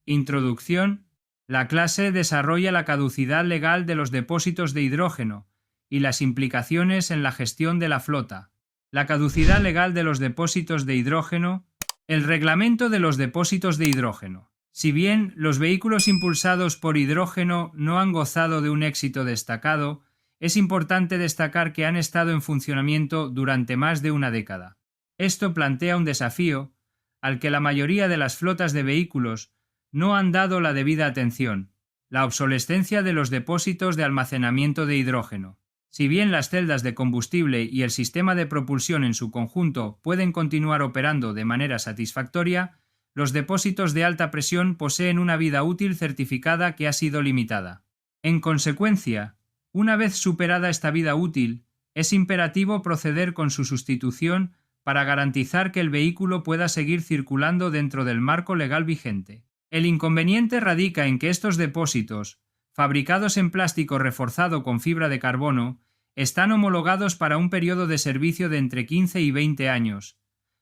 Introducción. La clase desarrolla la caducidad legal de los depósitos de hidrógeno y las implicaciones en la gestión de la flota. La caducidad legal de los depósitos de hidrógeno. El reglamento de los depósitos de hidrógeno. Si bien los vehículos impulsados por hidrógeno no han gozado de un éxito destacado, es importante destacar que han estado en funcionamiento durante más de una década. Esto plantea un desafío al que la mayoría de las flotas de vehículos no han dado la debida atención: la obsolescencia de los depósitos de almacenamiento de hidrógeno. Si bien las celdas de combustible y el sistema de propulsión en su conjunto pueden continuar operando de manera satisfactoria, los depósitos de alta presión poseen una vida útil certificada que ha sido limitada. En consecuencia, una vez superada esta vida útil, es imperativo proceder con su sustitución para garantizar que el vehículo pueda seguir circulando dentro del marco legal vigente. El inconveniente radica en que estos depósitos, fabricados en plástico reforzado con fibra de carbono, están homologados para un periodo de servicio de entre 15 y 20 años,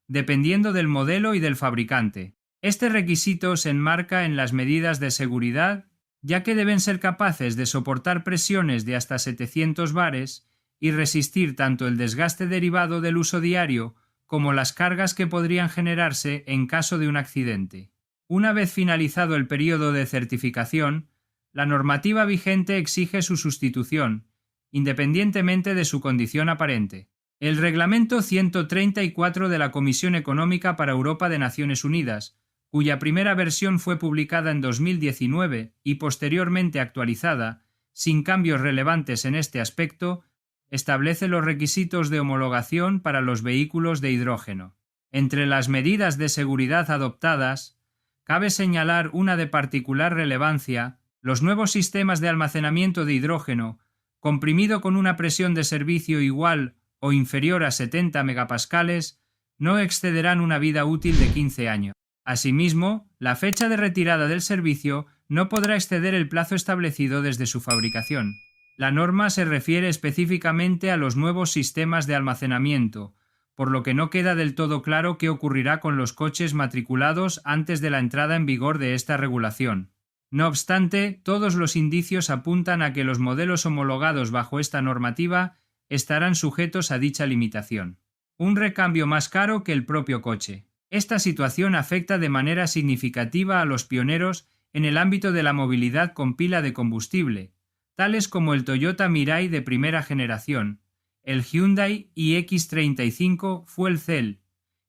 dependiendo del modelo y del fabricante. Este requisito se enmarca en las medidas de seguridad, ya que deben ser capaces de soportar presiones de hasta 700 bares y resistir tanto el desgaste derivado del uso diario como las cargas que podrían generarse en caso de un accidente. Una vez finalizado el periodo de certificación, la normativa vigente exige su sustitución, independientemente de su condición aparente. El Reglamento 134 de la Comisión Económica para Europa de Naciones Unidas, cuya primera versión fue publicada en 2019 y posteriormente actualizada, sin cambios relevantes en este aspecto, establece los requisitos de homologación para los vehículos de hidrógeno. Entre las medidas de seguridad adoptadas, cabe señalar una de particular relevancia: los nuevos sistemas de almacenamiento de hidrógeno, comprimido con una presión de servicio igual o inferior a 70 megapascales, no excederán una vida útil de 15 años. Asimismo, la fecha de retirada del servicio no podrá exceder el plazo establecido desde su fabricación. La norma se refiere específicamente a los nuevos sistemas de almacenamiento, por lo que no queda del todo claro qué ocurrirá con los coches matriculados antes de la entrada en vigor de esta regulación. No obstante, todos los indicios apuntan a que los modelos homologados bajo esta normativa estarán sujetos a dicha limitación. Un recambio más caro que el propio coche. Esta situación afecta de manera significativa a los pioneros en el ámbito de la movilidad con pila de combustible, tales como el Toyota Mirai de primera generación, el Hyundai iX35 Fuel Cell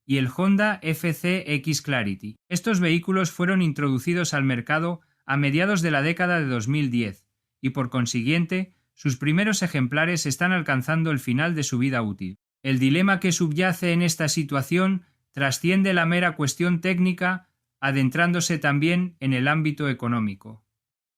y el Honda FCX Clarity. Estos vehículos fueron introducidos al mercado a mediados de la década de 2010 y, por consiguiente, sus primeros ejemplares están alcanzando el final de su vida útil. El dilema que subyace en esta situación trasciende la mera cuestión técnica, adentrándose también en el ámbito económico.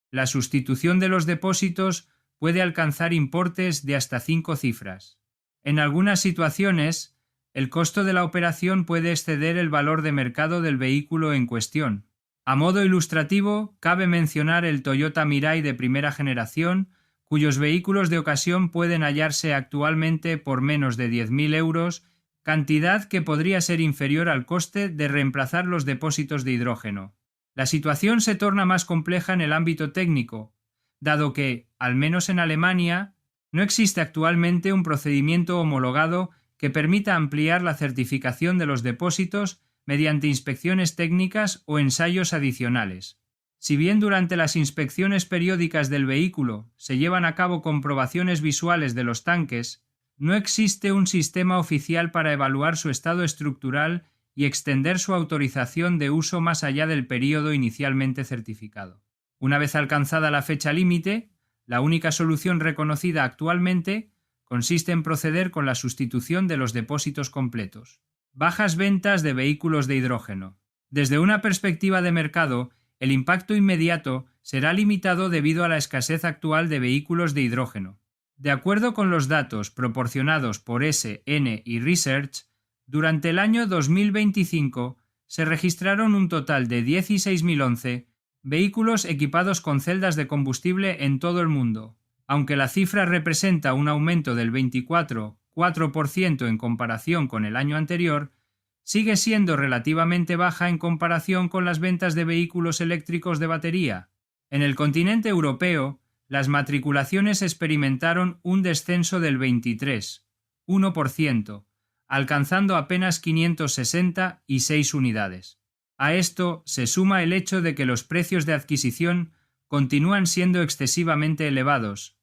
La sustitución de los depósitos puede alcanzar importes de hasta 5 cifras. En algunas situaciones, el costo de la operación puede exceder el valor de mercado del vehículo en cuestión. A modo ilustrativo, cabe mencionar el Toyota Mirai de primera generación, cuyos vehículos de ocasión pueden hallarse actualmente por menos de 10.000 euros, cantidad que podría ser inferior al coste de reemplazar los depósitos de hidrógeno. La situación se torna más compleja en el ámbito técnico, dado que, al menos en Alemania, no existe actualmente un procedimiento homologado que permita ampliar la certificación de los depósitos mediante inspecciones técnicas o ensayos adicionales. Si bien durante las inspecciones periódicas del vehículo se llevan a cabo comprobaciones visuales de los tanques, no existe un sistema oficial para evaluar su estado estructural y extender su autorización de uso más allá del período inicialmente certificado. Una vez alcanzada la fecha límite, la única solución reconocida actualmente consiste en proceder con la sustitución de los depósitos completos. Bajas ventas de vehículos de hidrógeno. Desde una perspectiva de mercado, el impacto inmediato será limitado debido a la escasez actual de vehículos de hidrógeno. De acuerdo con los datos proporcionados por SN y Research, durante el año 2025 se registraron un total de 16.011 vehículos equipados con celdas de combustible en todo el mundo. Aunque la cifra representa un aumento del 24,4% en comparación con el año anterior, sigue siendo relativamente baja en comparación con las ventas de vehículos eléctricos de batería. En el continente europeo, las matriculaciones experimentaron un descenso del 23,1%, alcanzando apenas 566 unidades. A esto se suma el hecho de que los precios de adquisición continúan siendo excesivamente elevados.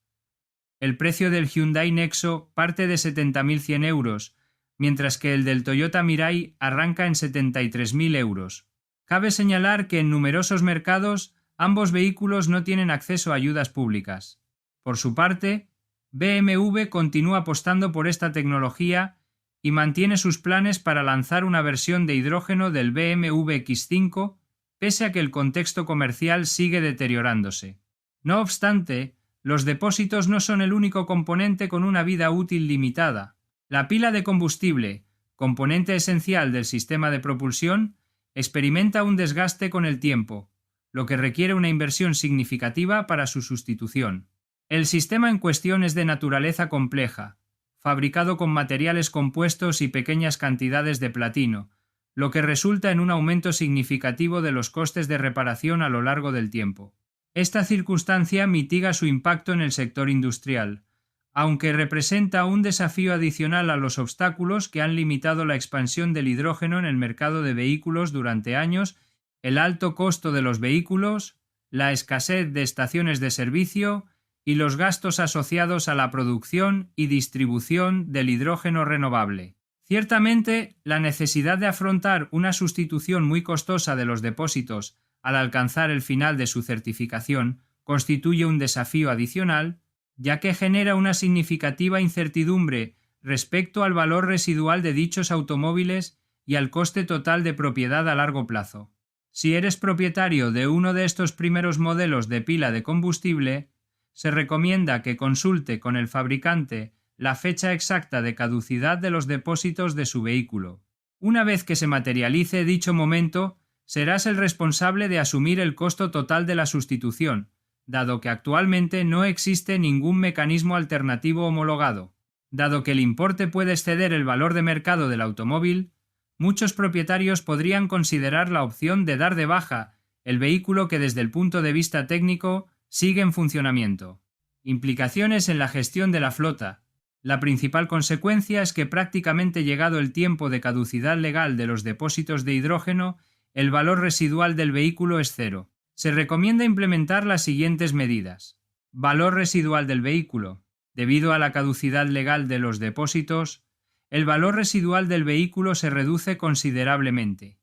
El precio del Hyundai Nexo parte de 70.100 euros, mientras que el del Toyota Mirai arranca en 73.000 euros. Cabe señalar que en numerosos mercados ambos vehículos no tienen acceso a ayudas públicas. Por su parte, BMW continúa apostando por esta tecnología y mantiene sus planes para lanzar una versión de hidrógeno del BMW X5, pese a que el contexto comercial sigue deteriorándose. No obstante, los depósitos no son el único componente con una vida útil limitada. La pila de combustible, componente esencial del sistema de propulsión, experimenta un desgaste con el tiempo, lo que requiere una inversión significativa para su sustitución. El sistema en cuestión es de naturaleza compleja, fabricado con materiales compuestos y pequeñas cantidades de platino, lo que resulta en un aumento significativo de los costes de reparación a lo largo del tiempo. Esta circunstancia mitiga su impacto en el sector industrial, aunque representa un desafío adicional a los obstáculos que han limitado la expansión del hidrógeno en el mercado de vehículos durante años: el alto costo de los vehículos, la escasez de estaciones de servicio y los gastos asociados a la producción y distribución del hidrógeno renovable. Ciertamente, la necesidad de afrontar una sustitución muy costosa de los depósitos al alcanzar el final de su certificación constituye un desafío adicional, ya que genera una significativa incertidumbre respecto al valor residual de dichos automóviles y al coste total de propiedad a largo plazo. Si eres propietario de uno de estos primeros modelos de pila de combustible, se recomienda que consulte con el fabricante la fecha exacta de caducidad de los depósitos de su vehículo. Una vez que se materialice dicho momento, serás el responsable de asumir el costo total de la sustitución, dado que actualmente no existe ningún mecanismo alternativo homologado. Dado que el importe puede exceder el valor de mercado del automóvil, muchos propietarios podrían considerar la opción de dar de baja el vehículo que desde el punto de vista técnico sigue en funcionamiento. Implicaciones en la gestión de la flota. La principal consecuencia es que prácticamente llegado el tiempo de caducidad legal de los depósitos de hidrógeno, el valor residual del vehículo es cero. Se recomienda implementar las siguientes medidas. Valor residual del vehículo. Debido a la caducidad legal de los depósitos, el valor residual del vehículo se reduce considerablemente.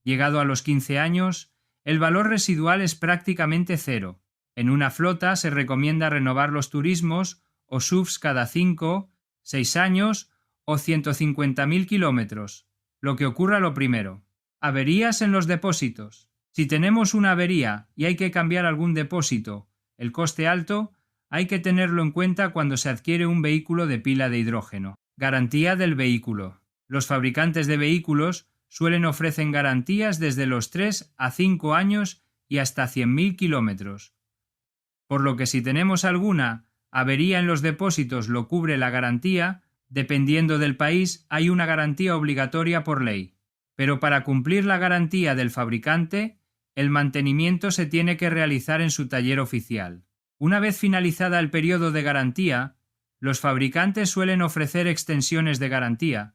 Llegado a los 15 años, el valor residual es prácticamente cero. En una flota se recomienda renovar los turismos o SUVs cada 5, 6 años o 150.000 kilómetros, lo que ocurra lo primero. Averías en los depósitos. Si tenemos una avería y hay que cambiar algún depósito, el coste alto, hay que tenerlo en cuenta cuando se adquiere un vehículo de pila de hidrógeno. Garantía del vehículo. Los fabricantes de vehículos suelen ofrecer garantías desde los 3 a 5 años y hasta 100.000 kilómetros. Por lo que si tenemos alguna avería en los depósitos lo cubre la garantía, dependiendo del país hay una garantía obligatoria por ley. Pero para cumplir la garantía del fabricante, el mantenimiento se tiene que realizar en su taller oficial. Una vez finalizada el periodo de garantía, los fabricantes suelen ofrecer extensiones de garantía.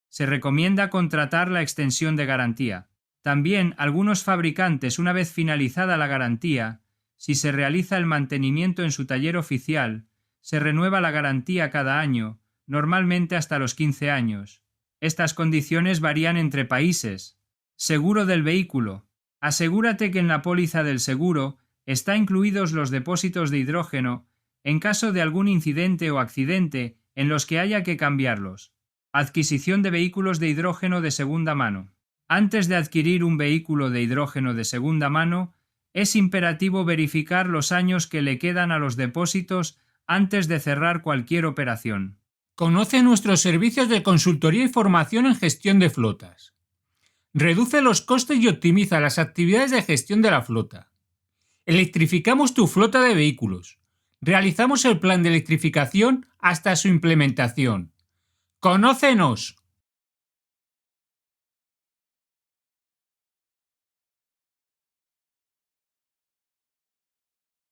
Se recomienda contratar la extensión de garantía. También algunos fabricantes, una vez finalizada la garantía, si se realiza el mantenimiento en su taller oficial, se renueva la garantía cada año, normalmente hasta los 15 años. Estas condiciones varían entre países. Seguro del vehículo. Asegúrate que en la póliza del seguro están incluidos los depósitos de hidrógeno en caso de algún incidente o accidente en los que haya que cambiarlos. Adquisición de vehículos de hidrógeno de segunda mano. Antes de adquirir un vehículo de hidrógeno de segunda mano, es imperativo verificar los años que le quedan a los depósitos antes de cerrar cualquier operación. Conoce nuestros servicios de consultoría y formación en gestión de flotas. Reduce los costes y optimiza las actividades de gestión de la flota. Electrificamos tu flota de vehículos. Realizamos el plan de electrificación hasta su implementación. ¡Conócenos!